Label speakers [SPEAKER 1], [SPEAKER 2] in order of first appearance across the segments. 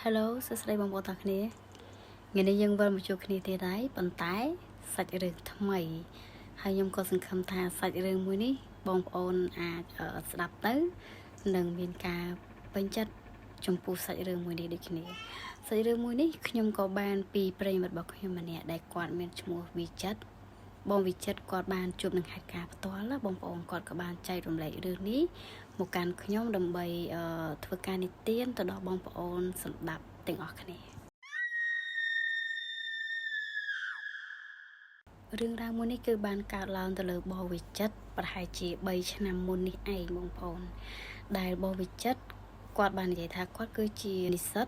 [SPEAKER 1] Hello សួស្តីបងប្អូនទាំងគ្នាថ្ងៃនេះយើងវិលមកជួបគ្នាទៀតហើយប៉ុន្តែសាច់រឿងថ្មីហើយខ្ញុំក៏សង្ឃឹមថាសាច់រឿងមួយនេះបងប្អូនអាចស្ដាប់ទៅនឹងមានការពេញចិត្តចំពោះសាច់រឿងមួយនេះដូចគ្នាសាច់រឿងមួយនេះខ្ញុំក៏បានពីប្រិយមិត្តរបស់ខ្ញុំម្នាក់ដែលគាត់មានឈ្មោះវិចិត្របងវិចិត្រគាត់បានជួបនឹងហេតុការណ៍ផ្ទាល់ណាបងប្អូនគាត់ក៏បានចែករំលែករឿងនេះមកកាន់ខ្ញុំដើម្បីធ្វើការនិទានទៅដល់បងប្អូនសម្ដាប់ទាំងអស់គ្នារឿងរ៉ាវមួយនេះគឺបានកើតឡើងទៅលើបងវិចិត្រប្រហែលជា3ឆ្នាំមុននេះឯងបងប្អូនដែលបងវិចិត្រគាត់បាននិយាយថាគាត់គឺជានិស្សិត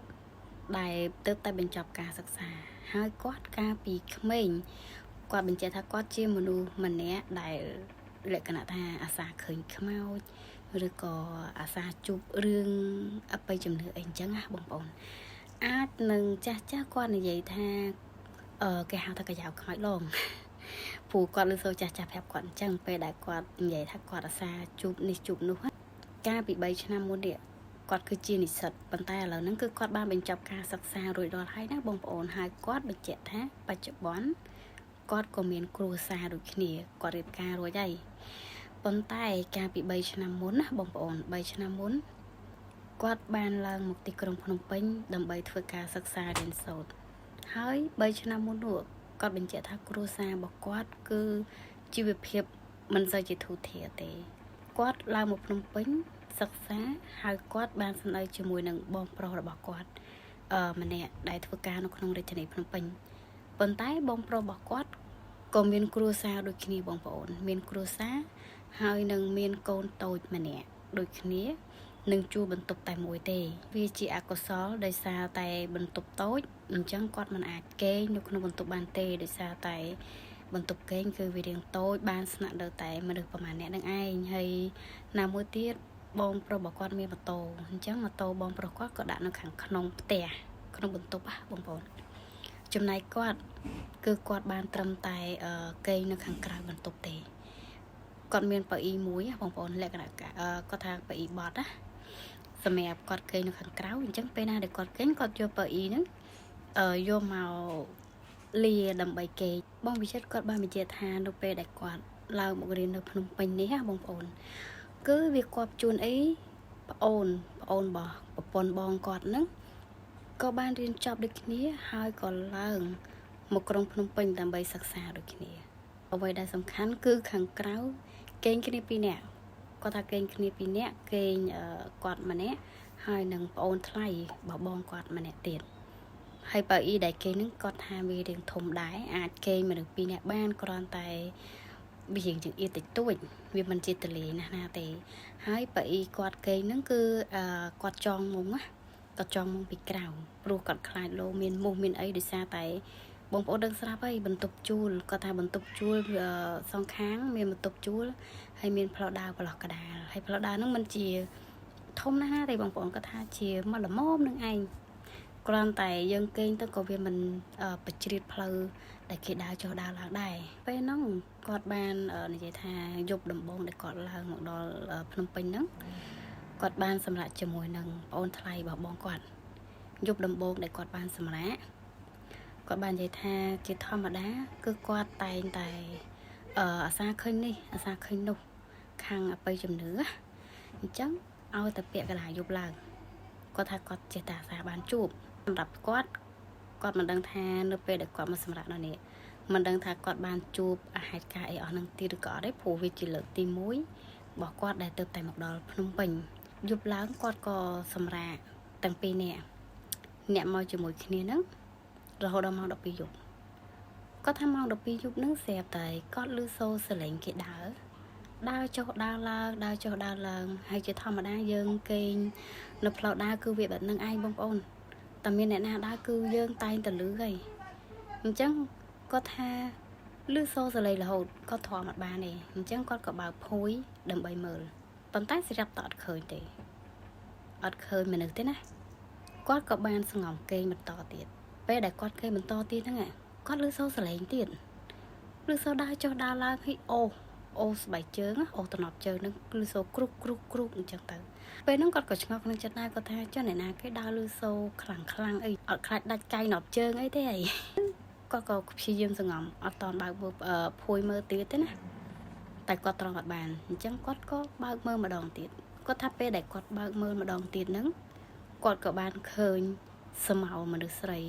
[SPEAKER 1] ដែលទើបតែបញ្ចប់ការសិក្សាហើយគាត់កាលពីក្មេងគាត់បញ្ជាក់ថាគាត់ជាមនុស្សម្នាក់ដែលលក្ខណៈថាអាសាឃើញខ្មោចឬក៏អាសាជួបរឿងអបិយជំនឿអីអញ្ចឹងណាបងប្អូនអាចនឹងចាស់គាត់និយាយថាគេហៅថាកាយ៉ាវខ្មោចឡងព្រោះគាត់លើសូចាស់ប្រាប់គាត់អញ្ចឹងពេលដែលគាត់និយាយថាគាត់អាសាជួបនេះជួបនោះកាលពី3ឆ្នាំមុននេះគាត់គឺជានិស្សិតប៉ុន្តែឥឡូវហ្នឹងគឺគាត់បានបញ្ចប់ការសិក្សារួចរាល់ហើយណាបងប្អូនហើយគាត់បញ្ជាក់ថាបច្ចុប្បន្នគាត់ក៏មានគ្រួសារដូចគ្នាគាត់រៀបការរួចហើយប៉ុន្តែកាលពី3ឆ្នាំមុនណាបងប្អូន3ឆ្នាំមុនគាត់បានឡើងមកទីក្រុងភ្នំពេញដើម្បីធ្វើការសិក្សារៀនសូត្រហើយ3ឆ្នាំមុននោះគាត់បញ្ជាក់ថាគ្រួសាររបស់គាត់គឺជីវភាពមិនសូវជាធូរធារទេគាត់ឡើងមកភ្នំពេញសិក្សាហើយគាត់បានសម្ដែងជាមួយនឹងបងប្រុសរបស់គាត់ម្នាក់ដែលធ្វើការនៅក្នុងរាជធានីភ្នំពេញប៉ុន្តែបងប្រុសរបស់គាត់ក៏មានគ្រួសារដូចគ្នាបងប្អូនមានគ្រួសារហើយនឹងមានកូនតូចម្នាក់ដូចគ្នានឹងជួបន្ទប់តែមួយទេវាជាអកុសលដោយសារតែបន្ទប់តូចអញ្ចឹងគាត់មិនអាចគេងនៅក្នុងបន្ទប់បានទេដោយសារតែបន្ទប់គេងគឺវារាងតូចបានស្នាក់នៅតែមនុស្សប្រហែលអ្នកនឹងឯងហើយណាមួយទៀតបងប្រុសរបស់គាត់មានម៉ូតូអញ្ចឹងម៉ូតូបងប្រុសគាត់ក៏ដាក់នៅខាងក្នុងផ្ទះក្នុងបន្ទប់បងប្អូនចំណែកគាត់គឺគាត់បានត្រឹមតែគេងនៅខាងក្រៅបន្ទប់ទេគាត់មានប៉ៅអ៊ីមួយបងប្អូនលក្ខណៈគាត់ថាប៉ៅអ៊ីបត់ណាសម្រាប់គាត់គេងនៅខាងក្រៅអញ្ចឹងពេលណាដែលគាត់គេងគាត់យកប៉ៅអ៊ីហ្នឹងយកមកលាដើម្បីគេងបងវិចិត្រគាត់បានបញ្ជាក់ថានៅពេលដែលគាត់ឡើងមករៀននៅភ្នំពេញនេះបងប្អូនគឺវាគាត់ជួនអីប្អូនរបស់ប្រពន្ធបងគាត់ហ្នឹងក៏បានរៀនចប់ដូចគ្នាហើយក៏ឡើងមកក្រុងភ្នំពេញដើម្បីសិក្សាដូចគ្នាអ្វីដែលសំខាន់គឺខាងក្រៅគេងគ្នា2នាក់គាត់ថាគេងគ្នា2នាក់គេងគាត់ម្នាក់ហើយនឹងប្អូនថ្លៃរបស់បងគាត់ម្នាក់ទៀតហើយប៉ៅអ៊ីដែលគេងហ្នឹងគាត់ថាវារៀងធំដែរអាចគេងមនុស្ស2នាក់បានគ្រាន់តែវារៀងជាងអៀតតិចតួចវាមិនជាទលេណាទេហើយប៉ៅអ៊ីគាត់គេងហ្នឹងគឺគាត់ចងមុំណាគាត់ចងមុំពីក្រៅព្រោះគាត់ខ្លាចលោមានមូសមានអីដោយសារតែបងប្អូនដឹងស្រាប់ហើយបន្ទប់ជួលគាត់ថាបន្ទប់ជួលសងខាងមានបន្ទប់ជួលហើយមានផ្លូវដើរប្រឡោះកដាលហើយផ្លូវដើរហ្នឹងមិនជាធំណាស់ទេបងប្អូនគាត់ថាជាមកល្មមនឹងឯងគ្រាន់តែយើងគេងទៅក៏វាមិនបជ្រៀតផ្លូវដែលគេដើរចុះដើរឡើងដែរពេលហ្នឹងគាត់បាននិយាយថាយប់ដំបូងដែលគាត់ឡើងមកដល់ភ្នំពេញហ្នឹងគាត់បានសម្រាប់ជាមួយនឹងប្អូនថ្លៃរបស់បងគាត់យប់ដំបូងដែលគាត់បានសម្រាប់គាត់បាននិយាយថាជាធម្មតាគឺគាត់តែងតែអាសាឃើញនេះអាសាឃើញនោះខាងអបិយជំនឿអញ្ចឹងឲ្យតែពាក្យកន្លះយប់ឡើងគាត់ថាគាត់ចេះតែអាសាបានជួបសម្រាប់គាត់មិនដឹងថានៅពេលដែលគាត់មកសម្រាប់នៅនេះមិនដឹងថាគាត់បានជួបអាហេតុការណ៍អីអស់នឹងទៀតឬក៏អត់ទេព្រោះវាជាលើកទី1របស់គាត់ដែលទៅតែមកដល់ភ្នំពេញយប់ឡើងគាត់ក៏សម្រាប់ទាំង2នាក់អ្នកមកជាមួយគ្នាហ្នឹងរហូតដល់ម៉ោង12យប់គាត់ថាម៉ោង12យប់ហ្នឹងស្រាប់តែគាត់ឮសូរសលេងគេដើរចុះដើរឡើងដើរចុះដើរឡើងហើយជាធម្មតាយើងគេងនៅផ្លូវដើរគឺវាបែបហ្នឹងឯងបងប្អូនតែមានអ្នកណាដើរគឺយើងតែងតែឮហើយអញ្ចឹងគាត់ថាឮសូរសលេងរហូតគាត់ធំអត់បានទេអញ្ចឹងគាត់ក៏បើកភួយដើម្បីមើលប៉ុន្តែស្រាប់តែអត់ឃើញទេអត់ឃើញមនុស្សទេណាគាត់ក៏បានស្ងំគេងបន្តទៀតពេលដែលគាត់គេងបន្តទៀតហ្នឹងគាត់ឮសូរសលេងទៀតឮសូរដើរចុះដើរឡើងហីអូ អូស្បែកជើងអូតំណប់ជើងហ្នឹងលឺសូរគ្រុកគ្រុកគ្រុកអញ្ចឹងទៅពេលហ្នឹងគាត់ក៏ឆ្ងល់ក្នុងចិត្តដែរគាត់ថាចុះអ្នកណាគេដើរលឺសូរខ្លាំងអីអត់ខ្លាចដាច់កាយណប់ជើងអីទេអីគាត់ក៏ព្យាយាមសង្ងំអត់តន់បើកមើលភួយមើលទៀតទេណាតែគាត់ត្រង់អត់បានអញ្ចឹងគាត់ក៏បើកមើលម្ដងទៀតគាត់ថាពេលដែលគាត់បើកមើលម្ដងទៀតហ្នឹងគាត់ក៏បានឃើញស្មៅមនុស្សស្រី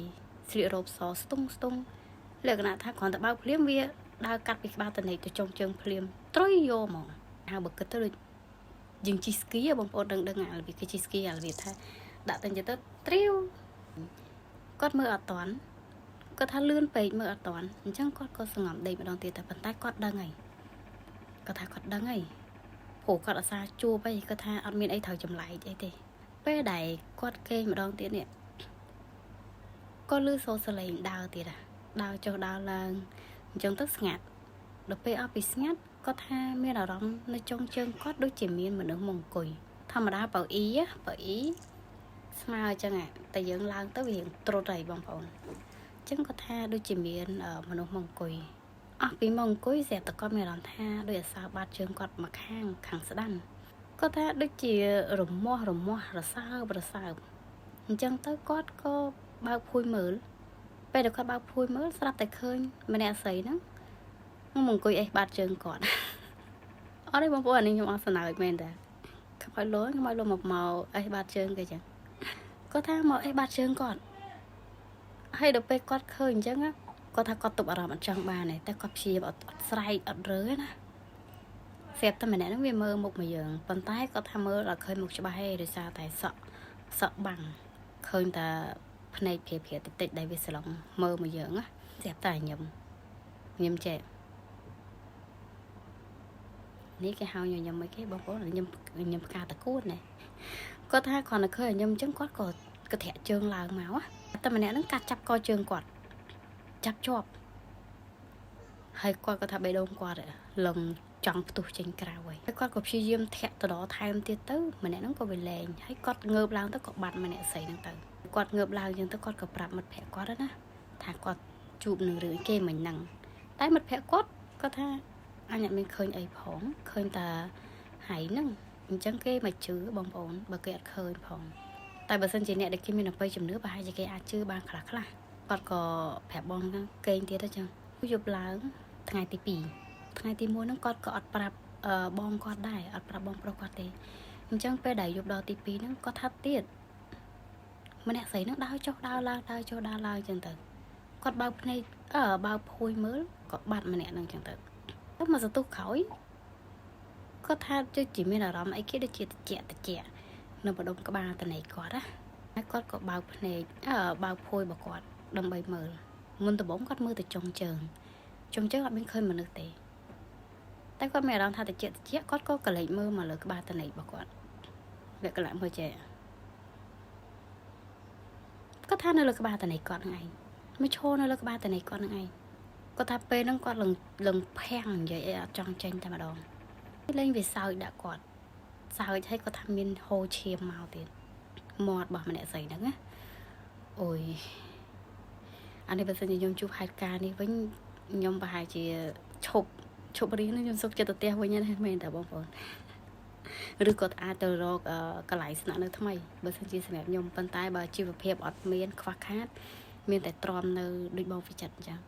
[SPEAKER 1] ស្លៀករ៉ូបសស្ទង់លក្ខណៈថាគ្រាន់តែបើកភ្លាមវាដើរកាត់ពីក្បាលតនេកទៅចុងជើងភ្លាមត្រុយយកហ្មងហើយបើគិតទៅដូចយើងជីស្គីបងប្អូនដឹងអារបៀបគេជីស្គីអារបៀបថាដាក់ទៅទៅត្រាវគាត់មើលអត់តាន់គាត់ថាលឿនពេកមើលអត់តាន់អញ្ចឹងគាត់ក៏សង្ងំដេកម្ដងទៀតតែប៉ុន្តែគាត់ដឹងហើយគាត់ថាគាត់ដឹងហើយព្រោះគាត់អាសាជួបហើយគាត់ថាអត់មានអីត្រូវចម្លែកអីទេពេលដែលគាត់គេងម្ដងទៀតនេះក៏លឺសូរសលេងដើរទៀតដើរចុះដើរឡើងអញ្ចឹងទៅស្ងាត់ដល់ពេលអស់ពីស្ងាត់គាត់ថាមានអារម្មណ៍នៅចុងជើងគាត់ដូចជាមានមនុស្សមកអង្គុយធម្មតាប៉ៅអ៊ីស្មើអញ្ចឹងតែយើងឡើងទៅវាត្រុតហើយបងប្អូនអញ្ចឹងគាត់ថាដូចជាមានមនុស្សមកអង្គុយអស់ពីមកអង្គុយស្រាប់តែគាត់មានអារម្មណ៍ថាដូចអាសាបាតជើងគាត់មកខាងស្ដាំគាត់ថាដូចជារមាស់រសើបអញ្ចឹងទៅគាត់ក៏បើកភួយមើលពេលដែលគាត់បើកភួយមើលស្រាប់តែឃើញម្នាក់ស្រីហ្នឹងមកអង្គុយអេះបាតជើងគាត់អត់ទេបងប្អូនអានេះខ្ញុំអត់សើចមែនតាខ្មៅលុយមកអេះបាតជើងគេចឹងគាត់ថាមកអេះបាតជើងគាត់ហើយដល់ពេលគាត់ឃើញអញ្ចឹងគាត់ថាគាត់ទប់អារម្មណ៍អត់ចង់បានទេតែគាត់ព្យាយាមអត់ស្រែកអត់រើណាស្រាប់តែម្នាក់ហ្នឹងវាមើលមុខមកយើងប៉ុន្តែគាត់ថាមើលអត់ឃើញមុខច្បាស់ទេដោយសារតែសក់បាំងឃើញតែភ្នែកព្រាតិចដែលវាស្លងមើលមកយើងណាស្រាប់តែញឹមចេះនេះគេហៅញឹមអីគេបងប្អូនញឹមផ្កាតកួនណាគាត់ថាគ្រាន់តែឃើញញឹមអញ្ចឹងគាត់ក៏ធាក់ជើងឡើងមកតែម្នាក់ហ្នឹងកាត់ចាប់កជើងគាត់ចាប់ជាប់ហើយគាត់ក៏ថាបេះដូងគាត់លឹងចង់ផ្ទុះចេញក្រៅហើយគាត់ក៏ព្យាយាមធាក់ទៅដល់ថែមទៀតទៅម្នាក់ហ្នឹងក៏វាលែងហើយគាត់ងើបឡើងទៅក៏បាត់ម្នាក់ស្រីហ្នឹងទៅគាត់ងើបឡើងអញ្ចឹងទៅគាត់ក៏ប្រាប់មិត្តភក្តិគាត់ណាថាគាត់ជួបនឹងរឿងគេមិញហ្នឹងតែមិត្តភក្តិគាត់ថាអញអត់មានឃើញអីផងឃើញតែហើយហ្នឹងអញ្ចឹងគេមកជឿបងប្អូនបើគេអត់ឃើញផងតែបើសិនជាអ្នកដែលគេមានអបិយជំនឿប្រហែលជាគេអាចជឿបានខ្លះគាត់ក៏ប្រាប់បងហ្នឹងគេងទៀតអញ្ចឹងយប់ឡើងថ្ងៃទី2ថ្ងៃទី1ហ្នឹងគាត់ក៏អត់ប្រាប់បងគាត់ដែរអត់ប្រាប់បងប្រុសគាត់ទេអញ្ចឹងពេលដែលយប់ដល់ទី2ហ្នឹងគាត់ថាទៀតម្នាក់ស្រីហ្នឹងដើរចុះដើរឡើងអញ្ចឹងទៅគាត់បើកភ្នែកបើកភួយមើលក៏បាត់ម្នាក់ហ្នឹងអញ្ចឹងទៅមកសន្ទុះក្រោយគាត់ថាជាមានអារម្មណ៍អីគេដូចជាតិចនៅបដុំក្បាលតនេគាត់ណាហើយគាត់ក៏បើកភ្នែកបើកភួយរបស់គាត់ដើម្បីមើលមុនដំបូងគាត់មើលទៅចុងជើងអត់មានឃើញមនុស្សទេតែគាត់មានអារម្មណ៍ថាតិចគាត់ក៏កលេចមើលមកលើក្បាលតនេរបស់គាត់វាកន្លែងមើលចេះគាត់ថានៅលើក្បាលតនេគាត់ហ្នឹងឯងមិនឈរនៅលើក្បាលតនេគាត់ហ្នឹងឯងគាត់ថាពេលហ្នឹងគាត់លឹងភាំងនិយាយអីអត់ចង់ចេញតែម្ដងលេងវាសើចដាក់គាត់សើចឲ្យគាត់ថាមានហូរឈាមមកទៀតមាត់របស់ម្នាក់ស្រីហ្នឹងណាអូយអានេះបើសិនជាខ្ញុំជួបហេតុការណ៍នេះវិញខ្ញុំប្រហែលជាឈប់រៀនខ្ញុំសុខចិត្តទៅផ្ទះវិញណាមែនតាបងប្អូនឬក៏អាចទៅរកកន្លែងស្នាក់នៅថ្មីបើសិនជាសម្រាប់ខ្ញុំប៉ុន្តែបើជីវភាពអត់មានខ្វះខាតមានតែទ្រាំនៅដូចបងវិចិត្រអញ្ចឹង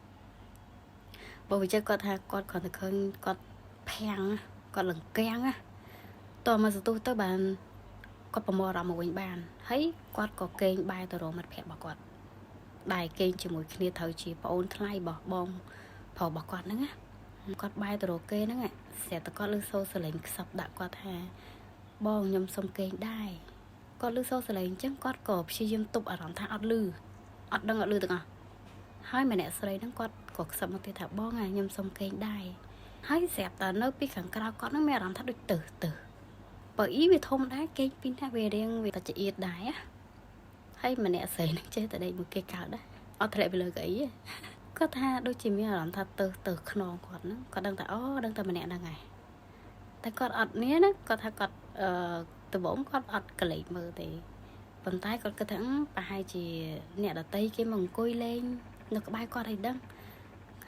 [SPEAKER 1] បងវិចិត្រគាត់ថាគាត់គ្រាន់តែឃើញគាត់ភាំងគាត់លង្កាំងតមកសន្ទុះទៅបានគាត់ប្រមូលអារម្មណ៍មកវិញបានហើយគាត់ក៏កេងបែរទៅរកមិត្តភក្តិរបស់គាត់ដែលកេងជាមួយគ្នាត្រូវជាប្អូនថ្លៃរបស់បងប្រុសរបស់គាត់ហ្នឹងណាគាត់បែរទៅរកគេហ្នឹងស្រាប់តែគាត់លើសូរសលេងខ្សឹបដាក់គាត់ថាបងខ្ញុំសុំកេងដែរគាត់លើសូរសលេងអញ្ចឹងគាត់ក៏ព្យាយាមទប់អារម្មណ៍ថាអត់លឺទាំងអស់ហើយម្នាក់ស្រីហ្នឹងគាត់ក៏ខ្សឹបមកទៀតថាបងខ្ញុំសុំកេងដែរហើយស្រាប់តែនៅពីខាងក្រៅគាត់ហ្នឹងមានអារម្មណ៍ថាដូចទៅបើអ៊ីវាធំដែរគេពីណាវារៀងវាតែចៀតដែរហើយម្នាក់ស្រីហ្នឹងចេះតែដេកមួយគេកើតដែរអត់ធ្លាក់ទៅលើកៅអីគាត់ថាដូចជាមានអារម្មណ៍ថាទៅខ្នងគាត់ហ្នឹងគាត់ដឹងតែដឹងតែម្នាក់ហ្នឹងហើយតែគាត់អត់នេះណាគាត់ថាគាត់ដំបូងគាត់អត់កលេចមើលទេប៉ុន្តែគាត់គិតថាប្រហែលជាអ្នកដតីគេមកអង្គុយលេងនៅក្បែរគាត់ឲ្យដឹង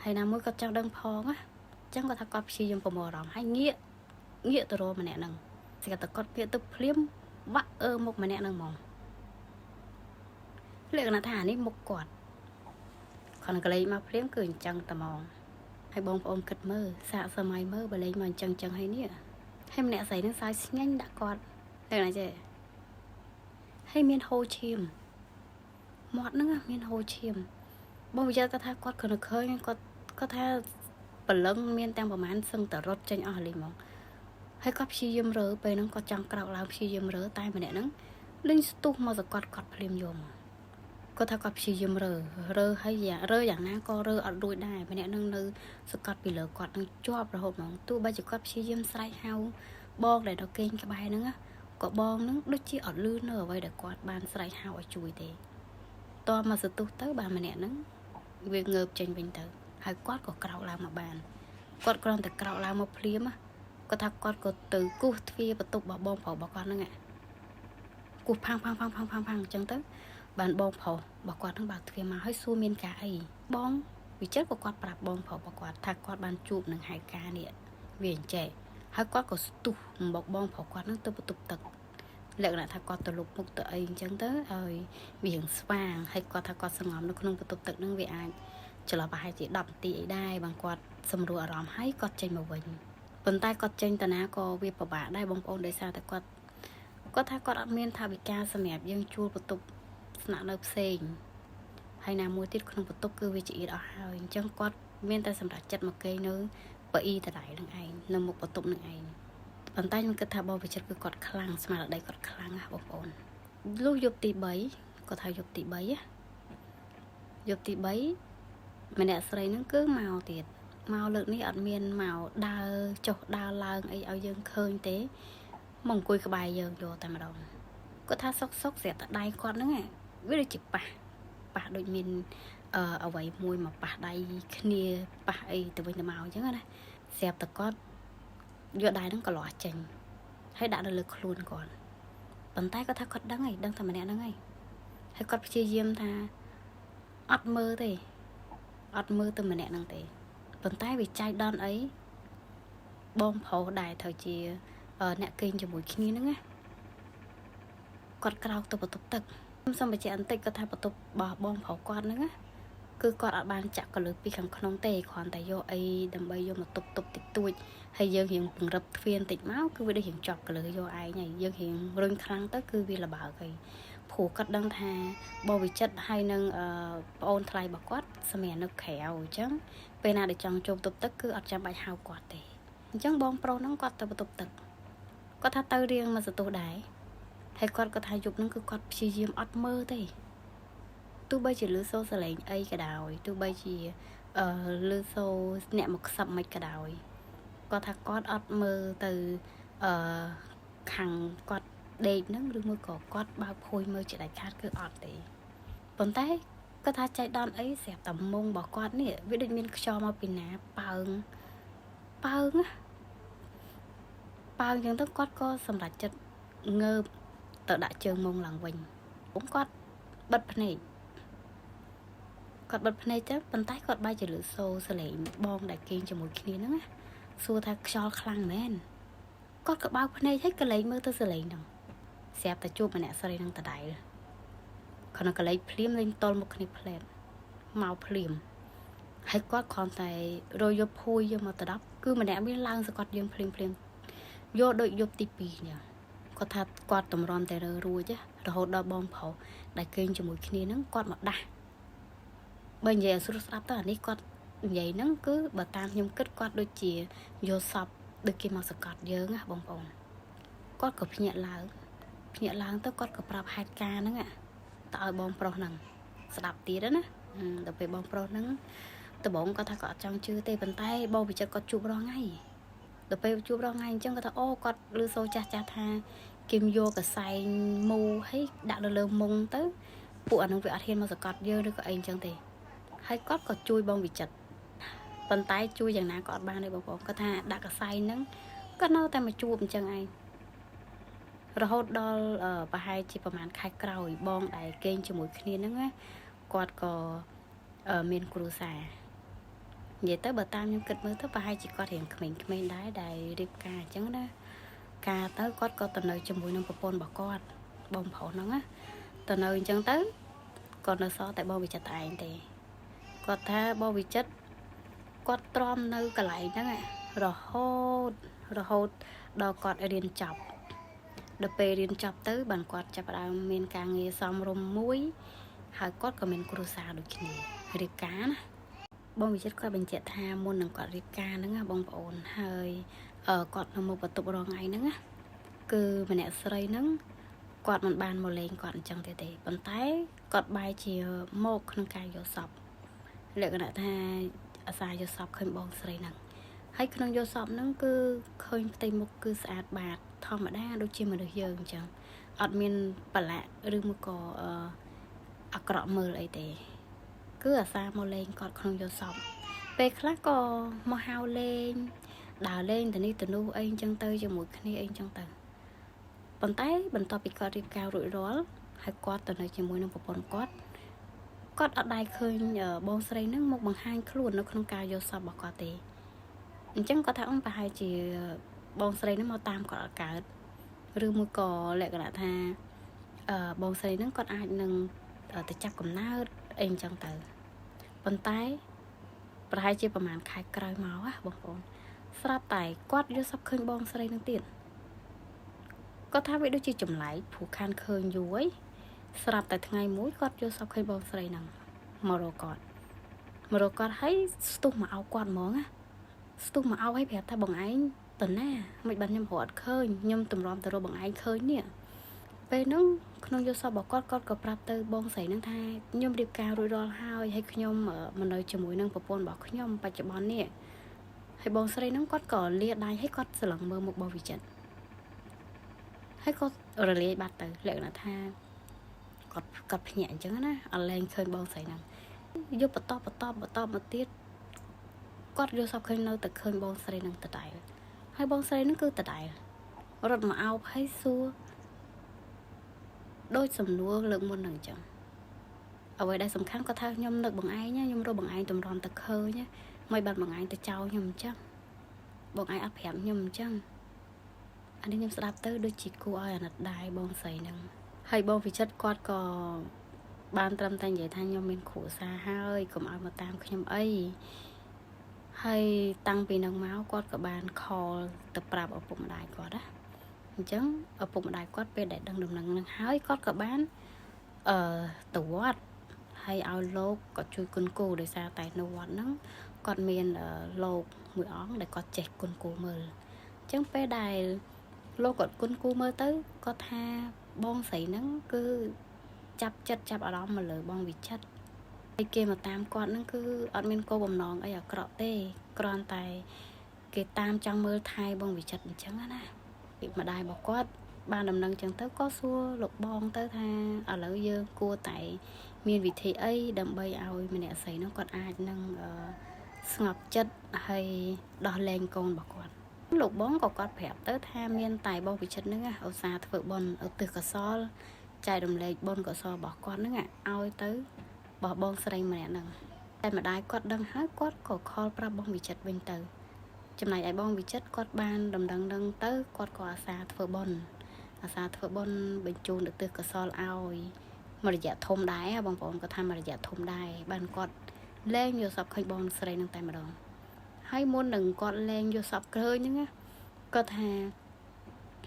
[SPEAKER 1] ហើយណាមួយគាត់ចង់ដឹងផងណា ចឹងគាត់ថាគាត់ព្យាយាមប្រមូលអារម្មណ៍ហើយងាកទៅរកម្នាក់ហ្នឹងស្គាល់តែគាត់ងាកទៅភ្លាមបាក់មុខម្នាក់ហ្នឹងហ្មងលក្ខណៈថានេះមុខគាត់គាត់ក៏លេងមកភ្លាមគឺអញ្ចឹងតែហ្មងហើយបងប្អូនគិតមើលសាកសម័យមើលបើលេងមកអញ្ចឹងហើយនេះហើយម្នាក់ស្រីហ្នឹងសើចស្ញាញ់ដាក់គាត់តែណាចេះហើយមានហូរឈាមមាត់ហ្នឹងមានហូរឈាមបងវិចារគាត់ថាគាត់គ្រាន់តែឃើញគាត់ថាព្រលឹងមានទាំងប្រហែលសឹងតែរត់ចេញអស់លេងហ្មងហើយគាត់ព្យាយាមរើពេលហ្នឹងគាត់ចង់ក្រោកឡើងព្យាយាមរើតែម្នាក់ហ្នឹងលេងស្ទុះមកសគាត់ភ្លាមយំគាត់ថាគាត់ព្យាយាមរើហើយរើយ៉ាងណាក៏រើអត់រួចដែរម្នាក់ហ្នឹងនៅសគាត់ពីលើគាត់នឹងជាប់រហូតហ្មងទោះបីជាគាត់ព្យាយាមស្រែកហៅបងដែលដល់គេងក្បែរហ្នឹងក៏បងហ្នឹងដូចជាអត់លឺនៅអ្វីដែលគាត់បានស្រែកហៅឲ្យជួយទេតមកសទុះទៅបានម្នាក់ហ្នឹងវាងើបចេញវិញទៅហើយគាត់ក៏ក្រោកឡើងមកបានគាត់គ្រាន់តែក្រោកឡើងមកភ្លាមគាត់ថាគាត់ក៏ទៅគោះទ្វារបន្ទប់របស់បងប្រុសរបស់គាត់ហ្នឹងគោះផាំងអញ្ចឹងទៅបានបងប្រុសរបស់គាត់ហ្នឹងបើកទ្វារមកហើយសួរមានការអីបងវិចិត្រក៏គាត់ប្រាប់បងប្រុសរបស់គាត់ថាគាត់បានជួបនឹងហេតុការណ៍នេះវាអញ្ចេះហើយគាត់ក៏ស្ទុះមកបងប្រុសគាត់ហ្នឹងទៅបន្ទប់ទឹកលក្ខណៈថាគាត់ទៅលុបមុខទៅអីអញ្ចឹងទៅហើយវារៀងស្វាងហើយគាត់ថាគាត់សង្ងំនៅក្នុងបន្ទប់ទឹកហ្នឹងវាអាចចន្លោះប្រហែលជា10នាទីអីដែរបានគាត់សម្រួលអារម្មណ៍ហើយគាត់ចេញមកវិញប៉ុន្តែគាត់ចេញតាណាក៏វាពិបាកដែរបងប្អូនដោយសារតែគាត់ថាគាត់អត់មានថាវិការសម្រាប់យើងជួលបន្ទប់ស្នាក់នៅផ្សេងហើយណាមួយទៀតក្នុងបន្ទប់គឺវាចៀតអស់ហើយអញ្ចឹងគាត់មានតែសម្រាប់ចិត្តមកគេនៅប៉អ៊ីតដៃនឹងឯងនៅមុខបន្ទប់នឹងឯងប៉ុន្តែខ្ញុំគិតថាបងវិចិត្រគឺគាត់ខ្លាំងស្មារតីគាត់ខ្លាំងណាបងប្អូនលុះយប់ទី3គាត់ថាយប់ទី3យប់ទី3ម្នាក់ស្រីហ្នឹងគឺមកទៀតមកលើកនេះអត់មានមកដើរចុះដើរឡើងអីឲ្យយើងឃើញទេមកអង្គុយក្បែរយើងយកតែម្ដងគាត់ថាសុកស្រាប់តែដៃគាត់ហ្នឹងវាដូចជាប៉ះដូចមានអ្វីមួយមកប៉ះដៃគ្នាប៉ះអីទៅវិញទៅមកអញ្ចឹងណាស្រាប់តែគាត់យកដៃហ្នឹងក៏លាស់ចេញហើយដាក់នៅលើខ្លួនគាត់ប៉ុន្តែគាត់ថាគាត់ដឹងតែម្នាក់ហ្នឹងហើយគាត់ព្យាយាមថាអត់មើលទៅម្នាក់ហ្នឹងទេប៉ុន្តែវាចៃដន្យអីបងប្រុសដែរត្រូវជាអ្នកគេងជាមួយគ្នាហ្នឹងណាគាត់ក្រោកទៅបន្ទប់ទឹកខ្ញុំសូមបញ្ជាក់បន្តិចគាត់ថាបន្ទប់របស់បងប្រុសគាត់ហ្នឹងណាគឺគាត់អត់បានចាក់កលឹះពីខាងក្នុងទេគ្រាន់តែយកអីដើម្បីយកមកទប់តិចតួចហើយយើងរៀងពង្រឹបទ្វារបន្តិចមកគឺវាដូចរៀងជាប់កលឹះយកឯងហើយយើងរៀងរុញខ្លាំងទៅគឺវាលបើកហើយព្រោះគាត់ដឹងថាបវិចិត្រហើយនឹងប្អូនថ្លៃរបស់គាត់សម្រាប់នៅក្រៅអញ្ចឹងពេលណាដែលចង់ចូលបន្ទប់ទឹកគឺអត់ចាំបាច់ហៅគាត់ទេអញ្ចឹងបងប្រុសហ្នឹងគាត់ទៅបន្ទប់ទឹកគាត់ថាទៅរៀងមកសន្ទុះដែរហើយគាត់ក៏ថាយប់ហ្នឹងគឺគាត់ព្យាយាមអត់មើលទេទោះបីជាលឺសូរសលេងអីក៏ដោយទោះបីជាលឺសូរអ្នកមកខ្សឹបមិនក៏ដោយគាត់ថាគាត់អត់មើលទៅខាងគាត់ដេកហ្នឹងឬមួយក៏គាត់បើកភួយមើលជាដាច់ខាតគឺអត់ទេប៉ុន្តែគាត់ថាចៃដន្យអីស្រាប់តែមុងរបស់គាត់នេះវាដូចមានខ្យល់មកពីណាប៉ើងអញ្ចឹងទៅគាត់ក៏សម្រេចចិត្តងើបទៅដាក់ជើងមុងឡើងវិញគាត់បិទភ្នែកទៅប៉ុន្តែគាត់បែរជាលឺសូរសលេងបងដែលគេងជាមួយគ្នាហ្នឹងណាសួរថាខ្យល់ខ្លាំងមែនគាត់ក៏បើកភ្នែកហើយកលែងមើលទៅសលេងហ្នឹងស្រាប់តែជួបម្នាក់ស្រីហ្នឹងដដែលគាត់កលែងភ្លាមលេងតល់មុខគ្នាផ្លែតមកភ្លាមហើយគាត់គ្រាន់តែរយកភួយយកមកទៅដប់គឺម្នាក់មានឡើងសកត់យើងភ្លាមយកដូចយប់ទី2នេះគាត់ថាគាត់តម្រាំតែរួចរហូតដល់បងប្រុសដែលគេងជាមួយគ្នាហ្នឹងគាត់មកដាស់បើនិយាយឲ្យស្រួលស្ដាប់ទៅអានេះគាត់និយាយហ្នឹងគឺបើតាមខ្ញុំគិតគាត់ដូចជាយកសពដូចគេមកសកត់យើងណាបងប្អូនគាត់ក៏ភ្ញាក់ឡើងទៅគាត់ក៏ប្រាប់ហេតុការណ៍ហ្នឹងទៅឲ្យបងប្រុសហ្នឹងស្ដាប់ទៀតណាដល់ពេលបងប្រុសហ្នឹងដំបងគាត់ថាគាត់អត់ចង់ជឿទេប៉ុន្តែបងវិចិត្រគាត់ជួបរងថ្ងៃដល់ពេលជួបរងថ្ងៃអញ្ចឹងគាត់ថាអូគាត់លឺសូរចាស់ថាគេយកកសែងមូហើយដាក់នៅលើមុងទៅពួកអានឹងវាអត់ហ៊ានមកសកត់យើងឬក៏អីអញ្ចឹងទេហើយគាត់ក៏ជួយបងវិចិត្រប៉ុន្តែជួយយ៉ាងណាក៏អត់បានដែរបងប្អូនគាត់ថាដាក់កសែងហ្នឹងគាត់នៅតែមកជួបអញ្ចឹងឯងរហូតដល់ប្រហែលជាប្រហែលខែក្រោយបងដែលគេងជាមួយគ្នាហ្នឹងណាគាត់ក៏មានគ្រួសារ vậy tới bờ tam nhưng kịch mới tới bà hai chỉ có hiện mình đái đại điệp cà chẳng đó cà tới có tận nơi cho mũi nông bồn bỏ con bông phổ nó á tận nơi chẳng tới còn nó so tại bao bị chặt tại thì có tha bao bị chất có trom nơi cả lại đó ạ rồi hốt đo cọt ở điền chọc đập bê điền chọc tới bàn quạt chập đào miền càng nghe xong rôm muối hai cốt của mình cua xào được kì riệp cá nè bông bị chết coi bên chẹt tha muôn đằng quạt riệp cá nữa bông ổn hơi ở cọt là một vật tục rồi ngày nữa cứ mình nè sợi nữa quạt một bàn một lên quạt chẳng thể bàn tay quạt bài chỉ một không cài vô sọc lệ cái này tha xài vô sọc khơi bông sợi nè hay khơi vô sọc nó cứ khơi tay một cứ sạch bạc thò mà đa đôi chim mà được giờ chẳng admin bà lạ rư một cò cọ mờ lại để cứ ở xa một lên còn không vô sọc về khác có mò hao lên đào lên từ đi từ nu anh chân tơi cho mũi khi anh chân tờ bàn tay bàn to bị cọ đi cao rủi rót hay quát từ này chỉ mũi nó một con quát ở đây khơi ở bông sấy nó một bằng hai luôn nó không cao vô sọc bọc cọ tì chẳng có thằng bà hai chỉ bông sấy nó màu tam cọ cả rư một cò lại cả tha bông sấy nó còn ai nâng ở từ chắc cũng ná anh chân tờ bàn tay bà hai chỉประมาณ khai cày máu á bông bông sắp tại quát vô sắp khơi bông sấy năng tiền có tháp vậy đôi chỉ chùm lại phụ khan khơi dưới sắp tại ngày mũi quát vô sắp khơi bông sấy năng màu đồ cọt thấy stung mà áo quạt món á stung mà áo hay bẹt thay bằng anh tuần nè mày bắn nhầm hột khơi nhầm tùm ròm từ rồi bằng anh khơi nè về nó không vô sao bỏ con cọp rạp từ bông sấy năng thay nhầm điệp cao rồi đo hai hay nhầm ở mà nơi cho mũi năng bồn bỏ nhầm bạch bón nè hay bông sấy nó cọt cỏ lia đai hay cọt sờ lỏng mơ một bao vị trận hay cọt ở lia bạt từ lệ là tha cọt nhẹ chứ á ở lên khơi bông sấy năng vô bật to một tiết quát vô sau khơi nơi từ khơi bông sấy năng từ đại hay bông sấy nó cứ từ đại rồi mà ao hay xua đôi sầm lúa lượng muôn đằng chẳng ở đây sầm khăn có thao nhom được bằng ai nhá nhom rồi bằng ai tụm ròn từ khơi nhá mày bật bằng ai từ trâu nhom chắc bằng ai áp hẹp nhom chắc anh đi nhom sẽ đạp tới đôi chỉ cô ai là đại bông sấy năng hay bông vì chất quát có ban tâm tay vậy thay nhom mình khổ xa hơi cũng ai mà tam nhom ấy hay tăng vì nâng máu quát cả bàn kho tập rạp ở bụng đại quát đó chẳng ở bụng đại quát về để đằng nâng hái quát cả bán ở tủ quát hay ao lô có chui côn cù để ra tại nấu quát nó còn miền ở lô mũi ón để có chẹt côn cù mờ chẳng về đài lô có côn cù mơ tới có tha bông sấy nó cứ chắp ở đó mà lỡ bông bị chất cái kia mà tam con nó cứ ở bên cô bầm nón ấy ở cọ tê còn tại cái tam trong mơ thai bông bị chật chẳng á bị mà đài bỏ quát ba đầm nâng chẳng tới có xua lục bong tới tha ở lỡ dơ cua tại miền vị thị ấy đầm bay ao mình nè sấy nó còn ai nâng ngọc chất hay đo lên con bỏ quát lục bóng có quát phẹp tới tha miền tài bông bị chật nữa ở xa thợ bồn ở từ cả so chạy đầm lệ bồn cả so bỏ quát nữa ao tới bỏ bông sấy mà nè nâng tại mà đai quát đăng hát quát cổ kho pra bông bị chật bên từ trong này ai bông bị chất quát ban đầm đăng tới quát có xa thợ bồn bên chuông được từ cả so ao mà dạ thôm đái bông bông có tham mà dạ thôm đai ban quát lên vô sập khơi bông sấy nâng tay mà đòn hay muốn đừng quát lên vô sập khơi nữa có thà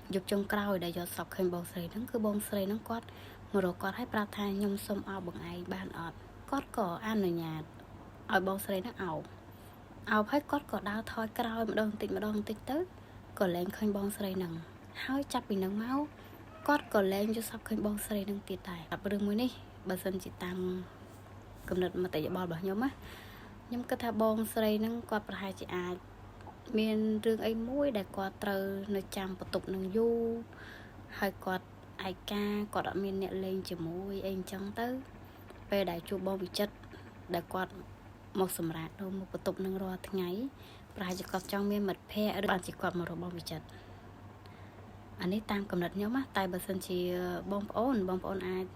[SPEAKER 1] dục trong cao để vô sập khơi bông sấy nâng cứ bông sấy nâng quát mà rồi quát hay pra tha nhung xôm ao bằng ai ban ọt quát có ăn ở nhà ở bông sấy nâng ao hết quát có đau thôi cao mà đòn tích tới còn lên khơi bông sấy nâng hơi chắp bị nâng máu quát còn lên cho sập khơi bông sấy nâng tiệt tài tập đường mới đi bà dân chỉ tăng cầm nứt mà tại bò bảo nhóm á nhóm cái thà bông sấy nâng quát bà hai chị ai miền rừng ấy mũi để quát trời nơi chăm và tục nâng du hay quát ai ca quát ở miền nhẹ lên chỉ mũi anh chẳng tới về đại chu bông bị chất để quát một sầm rạt đâu một tục nâng ro tháng ngày bà chỉ quát trong miền mật phe bạn chỉ quát một rồi bông bị chất anh ấy tam cầm nứt nhóm á tại bà dân chỉ bông ôn ai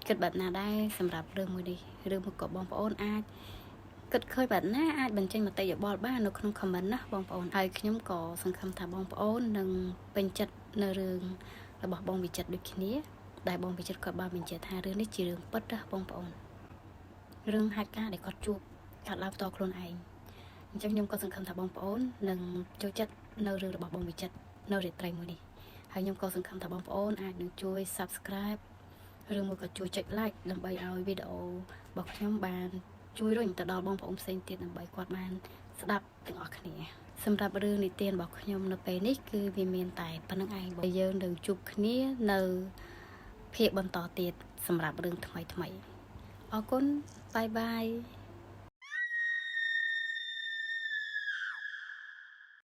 [SPEAKER 1] kết bật nào đây sầm rạp rừng mới đi rừng một cỏ bông ôn ai គិតឃើញបែបណាអាចបញ្ចេញមតិយោបល់បាននៅក្នុង comment ណាបងប្អូនហើយខ្ញុំក៏សង្ឃឹមថាបងប្អូននឹងពេញចិត្តនៅរឿងរបស់បងវិចិត្រដូចគ្នាដែលបងវិចិត្រគាត់បានបញ្ជាក់ថារឿងនេះជារឿងពិតណាបងប្អូនរឿងហេតុការណ៍ដែលគាត់ជួបកាត់ឡើងផ្ទាល់ខ្លួនឯងអញ្ចឹងខ្ញុំក៏សង្ឃឹមថាបងប្អូននឹងចូលចិត្តនៅរឿងរបស់បងវិចិត្រនៅរាត្រីមួយនេះហើយខ្ញុំក៏សង្ឃឹមថាបងប្អូនអាចនឹងជួយ subscribe ឬមួយក៏ជួយចុច like ដើម្បីឲ្យវីដេអូរបស់ខ្ញុំបានជួយរុញទៅដល់បងប្អូនផ្សេងទៀតដើម្បីគាត់បានស្ដាប់ទាំងអស់គ្នាសម្រាប់រឿងនិទានរបស់ខ្ញុំនៅពេលនេះគឺវាមានតែប៉ុណ្្នឹងឯងបើយើងនឹងជួបគ្នានៅភាគបន្តទៀតសម្រាប់រឿងថ្មីអរគុណបាយបាយ